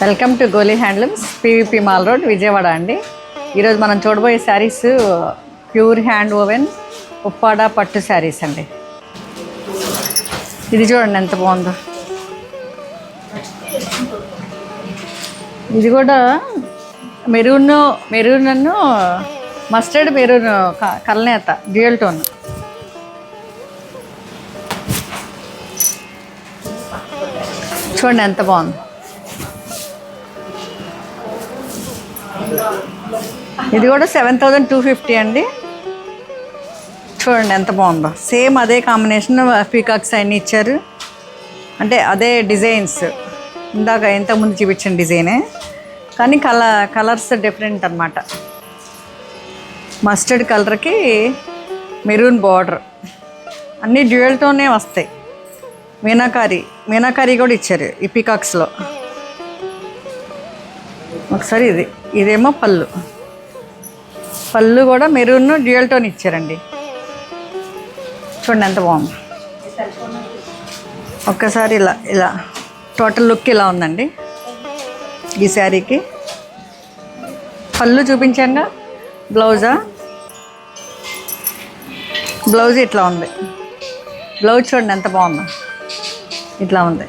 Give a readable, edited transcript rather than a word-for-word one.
Welcome to Goli handlooms, PVP mall road, Vijayawada అండి. ఈరోజు మనం చూడబోయే saris pure hand woven Uppada పట్టు శారీస్ అండి. ఇది చూడండి ఎంత బాగుందో. ఇది కూడా మెరూన్ మస్టర్డ్ మెరూన్ కల్నేత డ్యూయల్ టోన్. చూడండి ఎంత బాగుంది. ఇది కూడా 7250 అండి. చూడండి ఎంత బాగుందో. సేమ్ అదే కాంబినేషన్, పీకాక్స్ అన్నీ ఇచ్చారు. అంటే అదే డిజైన్స్, ఇంతకుముందు చూపించిన డిజైనే, కానీ కలర్స్ డిఫరెంట్ అన్నమాట. మస్టర్డ్ కలర్కి మెరూన్ బార్డర్, అన్నీ డ్యూయల్తోనే వస్తాయి. మీనాకారీ కూడా ఇచ్చారు ఈ పీకాక్స్లో. ఒకసారి ఇదేమో పళ్ళు కూడా మెరూన్ డ్యూయల్ టోన్ ఇచ్చారండి. చూడండి ఎంత బాగుంది. ఒక్కసారి ఇలా టోటల్ లుక్ ఇలా ఉందండి ఈ శారీకి. పళ్ళు చూపించాక బ్లౌజ్ ఇట్లా ఉంది. బ్లౌజ్ చూడండి ఎంత బాగుందో, ఇట్లా ఉంది.